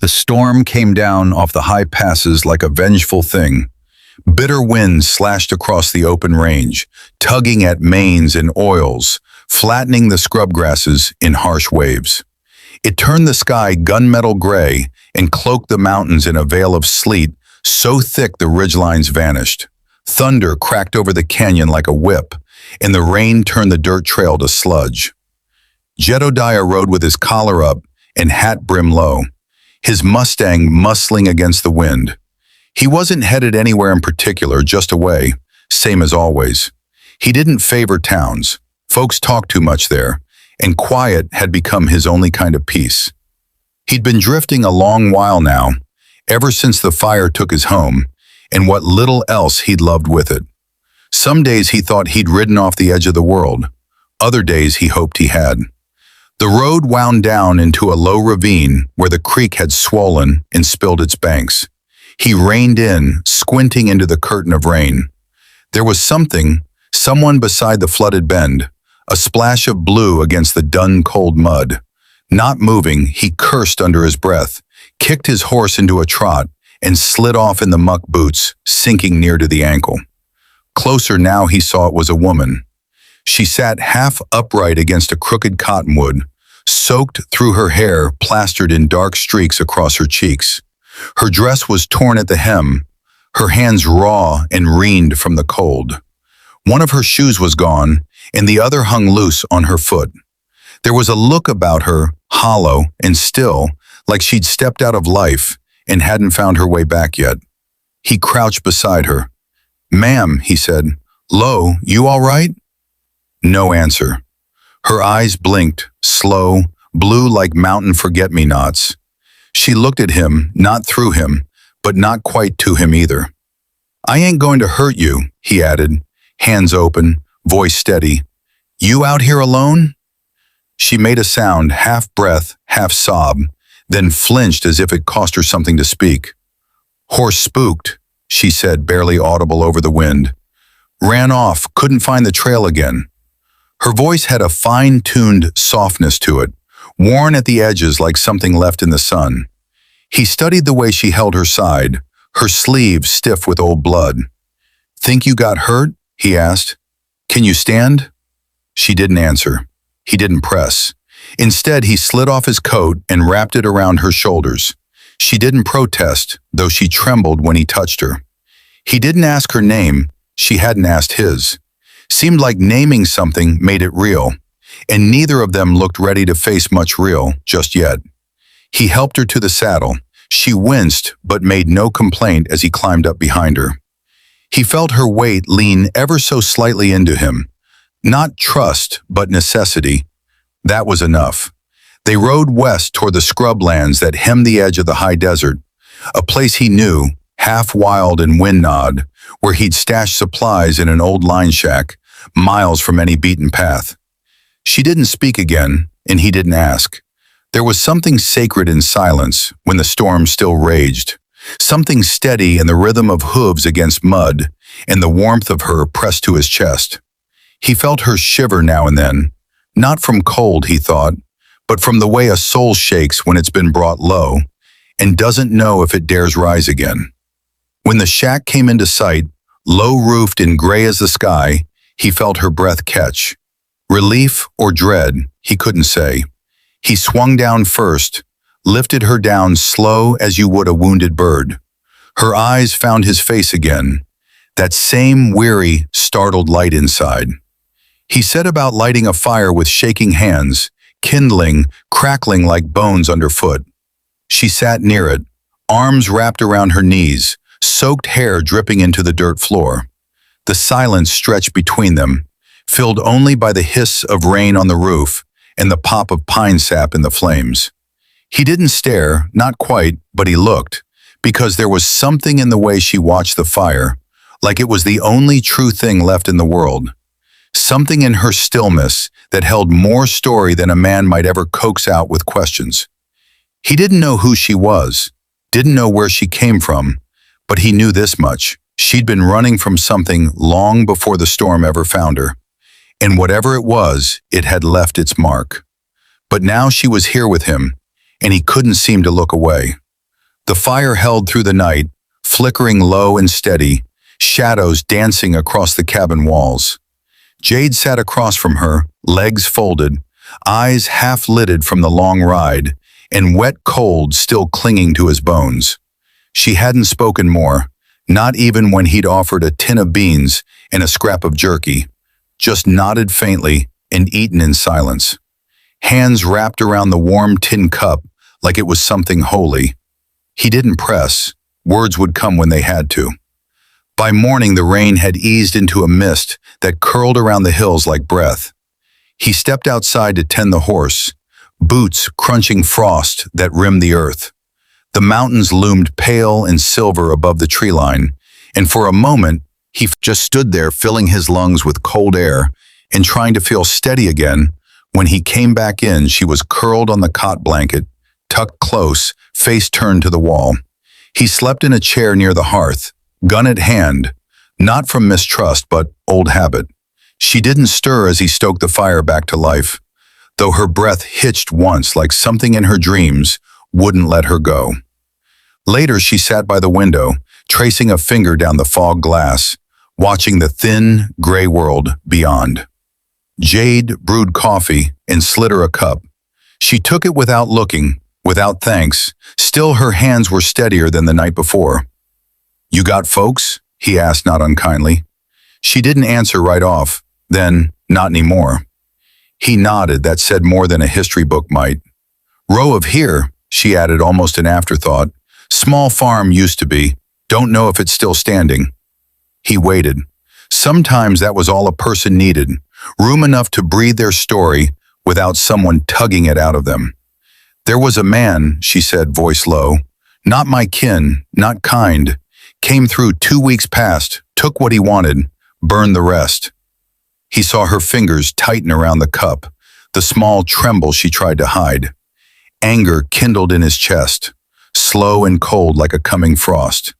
The storm came down off the high passes like a vengeful thing. Bitter winds slashed across the open range, tugging at manes and oils, flattening the scrub grasses in harsh waves. It turned the sky gunmetal gray and cloaked the mountains in a veil of sleet so thick the ridgelines vanished. Thunder cracked over the canyon like a whip, and the rain turned the dirt trail to sludge. Jedediah rode with his collar up and hat brim low, his Mustang muscling against the wind. He wasn't headed anywhere in particular, just away, same as always. He didn't favor towns. Folks talked too much there, and quiet had become his only kind of peace. He'd been drifting a long while now, ever since the fire took his home, and what little else he'd loved with it. Some days he thought he'd ridden off the edge of the world. Other days he hoped he had. The road wound down into a low ravine where the creek had swollen and spilled its banks. He reined in, squinting into the curtain of rain. There was someone beside the flooded bend, a splash of blue against the dun-cold mud. Not moving, he cursed under his breath, kicked his horse into a trot, and slid off in the muck boots, sinking near to the ankle. Closer now he saw it was a woman. She sat half upright against a crooked cottonwood, soaked through her hair, plastered in dark streaks across her cheeks. Her dress was torn at the hem, her hands raw and reened from the cold. One of her shoes was gone, and the other hung loose on her foot. There was a look about her, hollow and still, like she'd stepped out of life and hadn't found her way back yet. He crouched beside her. "Ma'am," he said. "Lo, you all right?" No answer. Her eyes blinked, slow, blue like mountain forget-me-nots. She looked at him, not through him, but not quite to him either. "I ain't going to hurt you," he added, hands open, voice steady. "You out here alone?" She made a sound, half breath, half sob, then flinched as if it cost her something to speak. "Horse spooked," she said, barely audible over the wind. "Ran off, couldn't find the trail again." Her voice had a fine-tuned softness to it, worn at the edges like something left in the sun. He studied the way she held her side, her sleeve stiff with old blood. "Think you got hurt?" he asked. "Can you stand?" She didn't answer. He didn't press. Instead, he slid off his coat and wrapped it around her shoulders. She didn't protest, though she trembled when he touched her. He didn't ask her name. She hadn't asked his. Seemed like naming something made it real, and neither of them looked ready to face much real just yet. He helped her to the saddle. She winced, but made no complaint as he climbed up behind her. He felt her weight lean ever so slightly into him. Not trust, but necessity. That was enough. They rode west toward the scrublands that hemmed the edge of the high desert, a place he knew, half wild and wind-gnawed, where he'd stashed supplies in an old line shack, miles from any beaten path. She didn't speak again, and he didn't ask. There was something sacred in silence when the storm still raged, something steady in the rhythm of hooves against mud and the warmth of her pressed to his chest. He felt her shiver now and then, not from cold, he thought, but from the way a soul shakes when it's been brought low and doesn't know if it dares rise again. When the shack came into sight, low-roofed and gray as the sky, he felt her breath catch. Relief or dread, he couldn't say. He swung down first, lifted her down slow as you would a wounded bird. Her eyes found his face again, that same weary, startled light inside. He set about lighting a fire with shaking hands, kindling, crackling like bones underfoot. She sat near it, arms wrapped around her knees, soaked hair dripping into the dirt floor. The silence stretched between them, filled only by the hiss of rain on the roof and the pop of pine sap in the flames. He didn't stare, not quite, but he looked, because there was something in the way she watched the fire, like it was the only true thing left in the world. Something in her stillness that held more story than a man might ever coax out with questions. He didn't know who she was, didn't know where she came from, but he knew this much. She'd been running from something long before the storm ever found her. And whatever it was, it had left its mark. But now she was here with him, and he couldn't seem to look away. The fire held through the night, flickering low and steady, shadows dancing across the cabin walls. Jade sat across from her, legs folded, eyes half-lidded from the long ride, and wet cold still clinging to his bones. She hadn't spoken more, not even when he'd offered a tin of beans and a scrap of jerky, just nodded faintly and eaten in silence. Hands wrapped around the warm tin cup like it was something holy. He didn't press. Words would come when they had to. By morning, the rain had eased into a mist that curled around the hills like breath. He stepped outside to tend the horse, boots crunching frost that rimmed the earth. The mountains loomed pale and silver above the tree line, and for a moment, he just stood there filling his lungs with cold air and trying to feel steady again. When he came back in, she was curled on the cot blanket, tucked close, face turned to the wall. He slept in a chair near the hearth, gun at hand, not from mistrust but old habit. She didn't stir as he stoked the fire back to life, though her breath hitched once like something in her dreams wouldn't let her go. Later, she sat by the window, tracing a finger down the fog glass, watching the thin, gray world beyond. Jade brewed coffee and slid her a cup. She took it without looking, without thanks. Still, her hands were steadier than the night before. "You got folks?" he asked not unkindly. She didn't answer right off, then, "Not anymore." He nodded. That said more than a history book might. "Row of here," she added almost an afterthought. "Small farm used to be. Don't know if it's still standing." He waited. Sometimes that was all a person needed, room enough to breathe their story without someone tugging it out of them. "There was a man," she said, voice low. "Not my kin, not kind. Came through 2 weeks past, took what he wanted, burned the rest." He saw her fingers tighten around the cup, the small tremble she tried to hide. Anger kindled in his chest, slow and cold like a coming frost.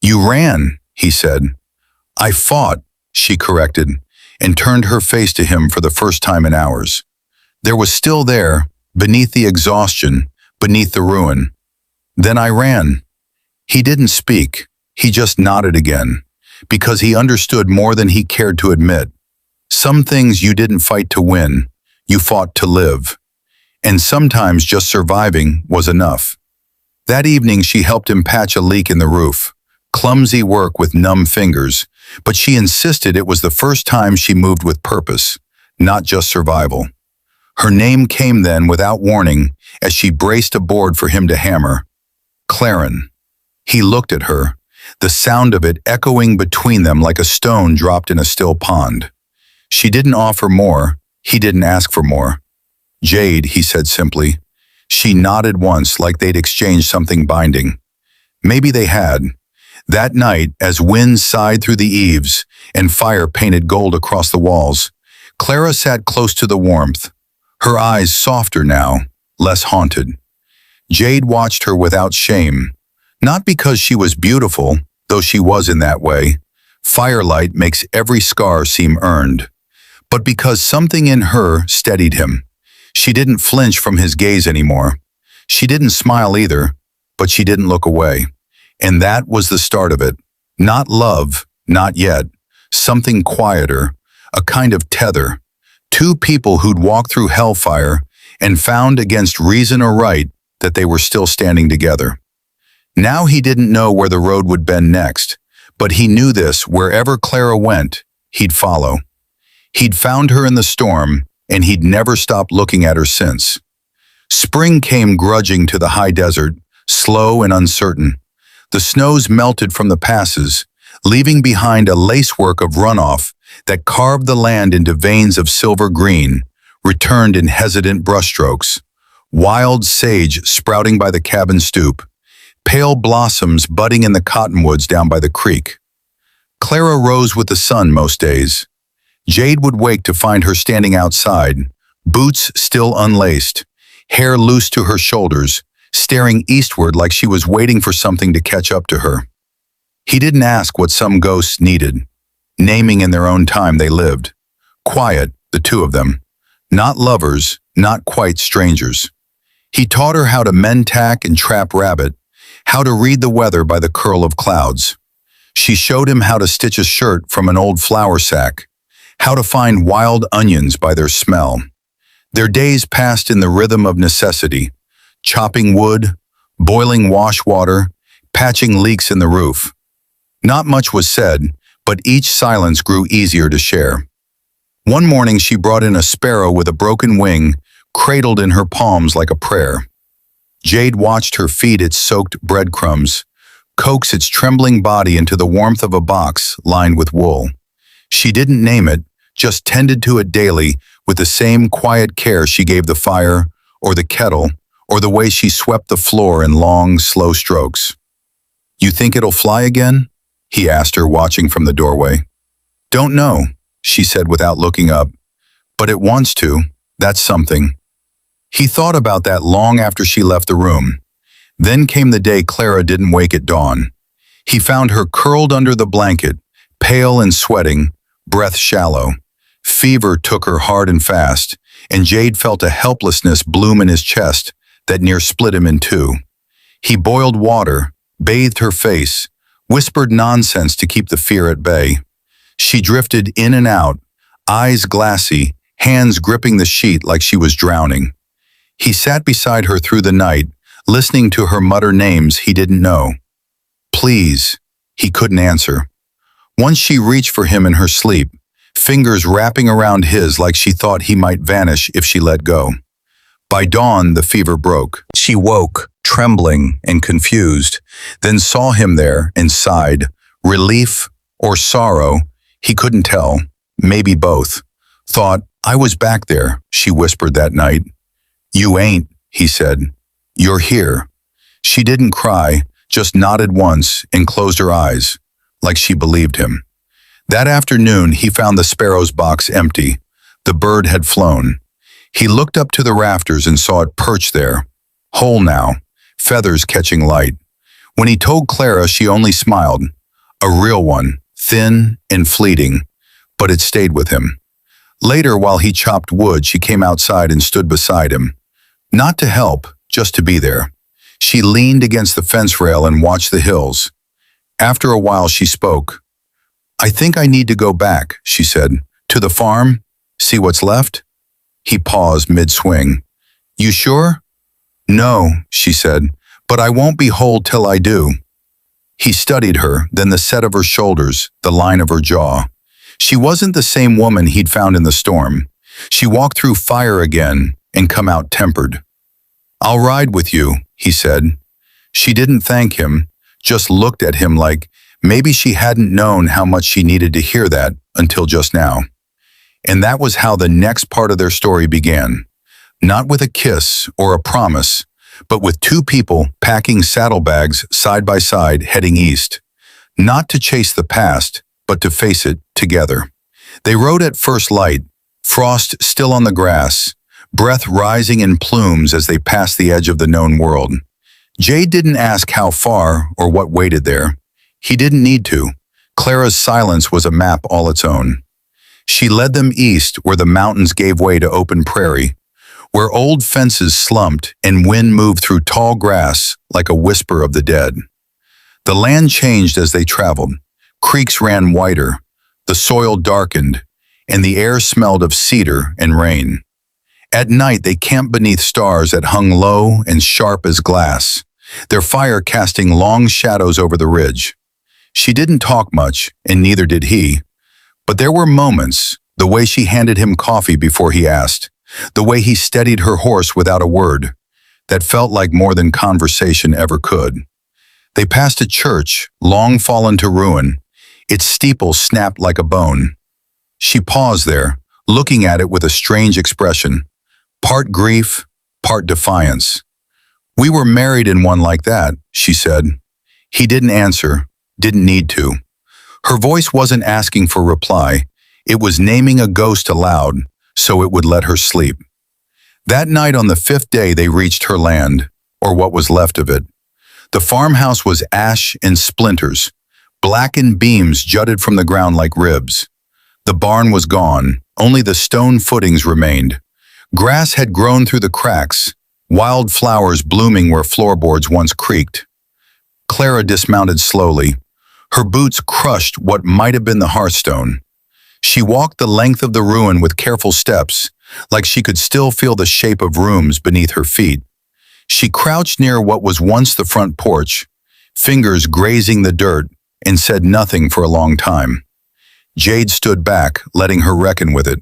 "You ran," he said. "I fought," she corrected, and turned her face to him for the first time in hours. There was still there, beneath the exhaustion, beneath the ruin. "Then I ran." He didn't speak. He just nodded again, because he understood more than he cared to admit. Some things you didn't fight to win, you fought to live. And sometimes just surviving was enough. That evening she helped him patch a leak in the roof. Clumsy work with numb fingers, but she insisted it was the first time she moved with purpose, not just survival. Her name came then without warning as she braced a board for him to hammer. Claren. He looked at her, the sound of it echoing between them like a stone dropped in a still pond. She didn't offer more, he didn't ask for more. "Jade," he said simply. She nodded once like they'd exchanged something binding. Maybe they had. That night, as wind sighed through the eaves and fire painted gold across the walls, Clara sat close to the warmth, her eyes softer now, less haunted. Jade watched her without shame, not because she was beautiful, though she was in that way. Firelight makes every scar seem earned, but because something in her steadied him. She didn't flinch from his gaze anymore. She didn't smile either, but she didn't look away. And that was the start of it. Not love, not yet. Something quieter, a kind of tether. Two people who'd walked through hellfire and found against reason or right that they were still standing together. Now he didn't know where the road would bend next, but he knew this: wherever Clara went, he'd follow. He'd found her in the storm, and he'd never stopped looking at her since. Spring came grudging to the high desert, slow and uncertain. The snows melted from the passes, leaving behind a lacework of runoff that carved the land into veins of silver green, returned in hesitant brushstrokes. Wild sage sprouting by the cabin stoop, pale blossoms budding in the cottonwoods down by the creek. Clara rose with the sun most days. Jade would wake to find her standing outside, boots still unlaced, hair loose to her shoulders, staring eastward like she was waiting for something to catch up to her. He didn't ask what some ghosts needed, naming in their own time they lived. Quiet, the two of them. Not lovers, not quite strangers. He taught her how to mend tack and trap rabbit, how to read the weather by the curl of clouds. She showed him how to stitch a shirt from an old flour sack, how to find wild onions by their smell. Their days passed in the rhythm of necessity, chopping wood, boiling wash water, patching leaks in the roof. Not much was said, but each silence grew easier to share. One morning she brought in a sparrow with a broken wing, cradled in her palms like a prayer. Jade watched her feed its soaked breadcrumbs, coax its trembling body into the warmth of a box lined with wool. She didn't name it, just tended to it daily with the same quiet care she gave the fire, or the kettle, or the way she swept the floor in long, slow strokes. "You think it'll fly again?" he asked her, watching from the doorway. "Don't know," she said without looking up. "But it wants to. That's something." He thought about that long after she left the room. Then came the day Clara didn't wake at dawn. He found her curled under the blanket, pale and sweating, breath shallow. Fever took her hard and fast, and Jade felt a helplessness bloom in his chest that near split him in two. He boiled water, bathed her face, whispered nonsense to keep the fear at bay. She drifted in and out, eyes glassy, hands gripping the sheet like she was drowning. He sat beside her through the night, listening to her mutter names he didn't know. "Please," he couldn't answer. Once she reached for him in her sleep, fingers wrapping around his like she thought he might vanish if she let go. By dawn, the fever broke. She woke, trembling and confused, then saw him there and sighed, relief or sorrow, he couldn't tell, maybe both. Thought, "I was back there," she whispered that night. "You ain't," he said. "You're here." She didn't cry, just nodded once and closed her eyes, like she believed him. That afternoon, he found the sparrow's box empty. The bird had flown. He looked up to the rafters and saw it perched there, whole now, feathers catching light. When he told Clara, she only smiled. A real one, thin and fleeting, but it stayed with him. Later, while he chopped wood, she came outside and stood beside him. Not to help, just to be there. She leaned against the fence rail and watched the hills. After a while, she spoke. "I think I need to go back," she said, "to the farm, see what's left." He paused mid-swing. "You sure?" "No," she said, "but I won't be whole till I do." He studied her, then the set of her shoulders, the line of her jaw. She wasn't the same woman he'd found in the storm. She walked through fire again and come out tempered. "I'll ride with you," he said. She didn't thank him, just looked at him like maybe she hadn't known how much she needed to hear that until just now. And that was how the next part of their story began. Not with a kiss or a promise, but with two people packing saddlebags side by side heading east. Not to chase the past, but to face it together. They rode at first light, frost still on the grass, breath rising in plumes as they passed the edge of the known world. Jade didn't ask how far or what waited there. He didn't need to. Clara's silence was a map all its own. She led them east where the mountains gave way to open prairie, where old fences slumped and wind moved through tall grass like a whisper of the dead. The land changed as they traveled. Creeks ran wider, the soil darkened, and the air smelled of cedar and rain. At night they camped beneath stars that hung low and sharp as glass, their fire casting long shadows over the ridge. She didn't talk much, and neither did he. But there were moments, the way she handed him coffee before he asked, the way he steadied her horse without a word, that felt like more than conversation ever could. They passed a church, long fallen to ruin. Its steeple snapped like a bone. She paused there, looking at it with a strange expression, part grief, part defiance. "We were married in one like that," she said. He didn't answer, didn't need to. Her voice wasn't asking for reply. It was naming a ghost aloud, so it would let her sleep. That night on the 5th day they reached her land, or what was left of it. The farmhouse was ash and splinters. Blackened beams jutted from the ground like ribs. The barn was gone, only the stone footings remained. Grass had grown through the cracks, wild flowers blooming where floorboards once creaked. Clara dismounted slowly. Her boots crushed what might have been the hearthstone. She walked the length of the ruin with careful steps, like she could still feel the shape of rooms beneath her feet. She crouched near what was once the front porch, fingers grazing the dirt, and said nothing for a long time. Jade stood back, letting her reckon with it.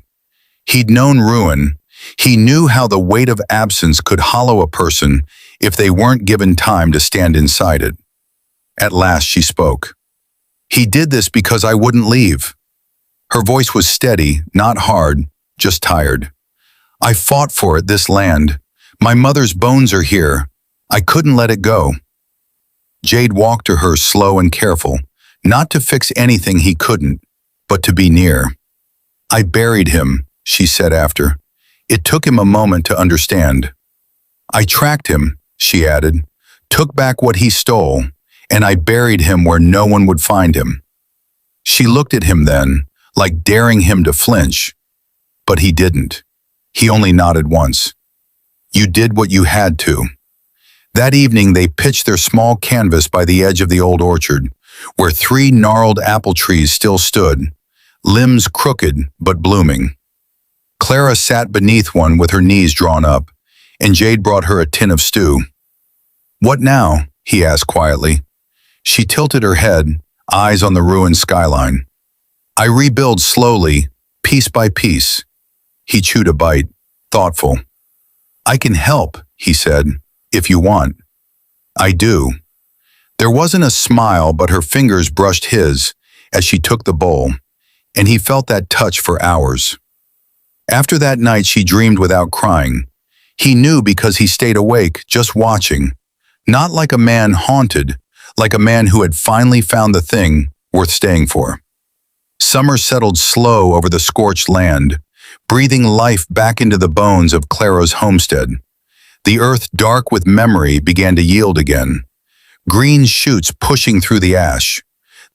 He'd known ruin. He knew how the weight of absence could hollow a person if they weren't given time to stand inside it. At last she spoke. "He did this because I wouldn't leave." Her voice was steady, not hard, just tired. "I fought for it, this land. My mother's bones are here. I couldn't let it go." Jade walked to her, slow and careful, not to fix anything he couldn't, but to be near. "I buried him," she said after. It took him a moment to understand. "I tracked him," she added, "took back what he stole, and I buried him where no one would find him." She looked at him then, like daring him to flinch. But he didn't. He only nodded once. "You did what you had to." That evening they pitched their small canvas by the edge of the old orchard, where 3 gnarled apple trees still stood, limbs crooked but blooming. Clara sat beneath one with her knees drawn up, and Jade brought her a tin of stew. "What now?" he asked quietly. She tilted her head, eyes on the ruined skyline. "I rebuild slowly, piece by piece." He chewed a bite, thoughtful. "I can help," he said, "if you want." "I do." There wasn't a smile, but her fingers brushed his as she took the bowl, and he felt that touch for hours. After that night she dreamed without crying. He knew because he stayed awake, just watching. Not like a man haunted, like a man who had finally found the thing worth staying for. Summer settled slow over the scorched land, breathing life back into the bones of Clara's homestead. The earth, dark with memory, began to yield again. Green shoots pushing through the ash.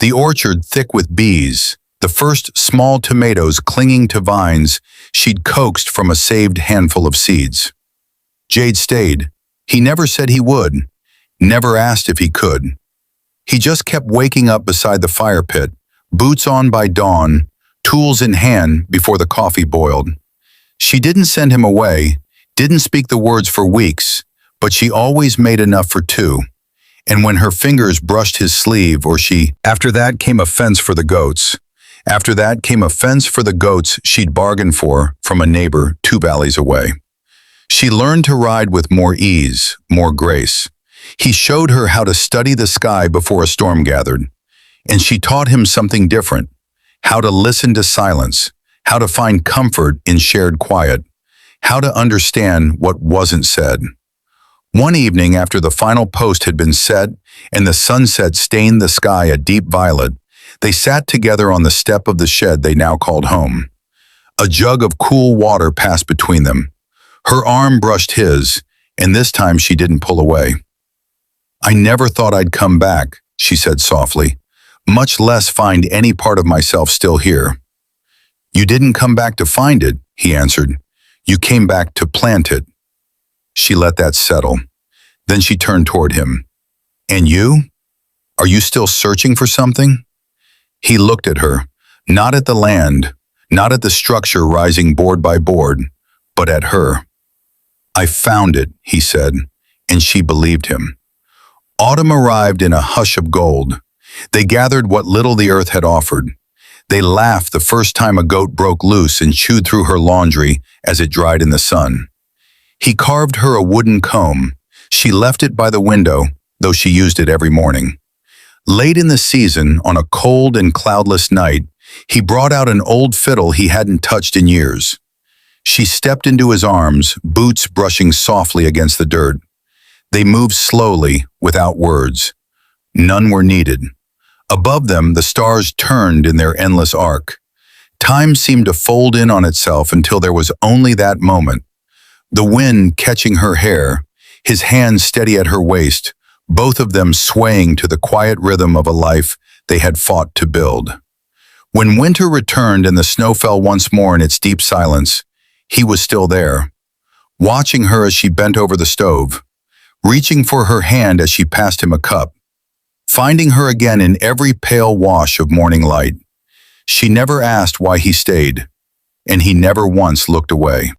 The orchard thick with bees, the first small tomatoes clinging to vines she'd coaxed from a saved handful of seeds. Jade stayed. He never said he would, never asked if he could. He just kept waking up beside the fire pit, boots on by dawn, tools in hand before the coffee boiled. She didn't send him away, didn't speak the words for weeks, but she always made enough for 2. And when her fingers brushed his sleeve or she, after that came a fence for the goats. After that came a fence for the goats she'd bargained for from a neighbor 2 valleys away. She learned to ride with more ease, more grace. He showed her how to study the sky before a storm gathered. And she taught him something different, how to listen to silence, how to find comfort in shared quiet, how to understand what wasn't said. One evening after the final post had been set and the sunset stained the sky a deep violet, they sat together on the step of the shed they now called home. A jug of cool water passed between them. Her arm brushed his, and this time she didn't pull away. "I never thought I'd come back," she said softly, "much less find any part of myself still here." "You didn't come back to find it," he answered. "You came back to plant it." She let that settle. Then she turned toward him. "And you? Are you still searching for something?" He looked at her, not at the land, not at the structure rising board by board, but at her. "I found it," he said, and she believed him. Autumn arrived in a hush of gold. They gathered what little the earth had offered. They laughed the first time a goat broke loose and chewed through her laundry as it dried in the sun. He carved her a wooden comb. She left it by the window, though she used it every morning. Late in the season, on a cold and cloudless night, he brought out an old fiddle he hadn't touched in years. She stepped into his arms, boots brushing softly against the dirt. They moved slowly, without words. None were needed. Above them, the stars turned in their endless arc. Time seemed to fold in on itself until there was only that moment. The wind catching her hair, his hands steady at her waist, both of them swaying to the quiet rhythm of a life they had fought to build. When winter returned and the snow fell once more in its deep silence, he was still there, watching her as she bent over the stove, reaching for her hand as she passed him a cup. finding her again in every pale wash of morning light. She never asked why he stayed, and he never once looked away.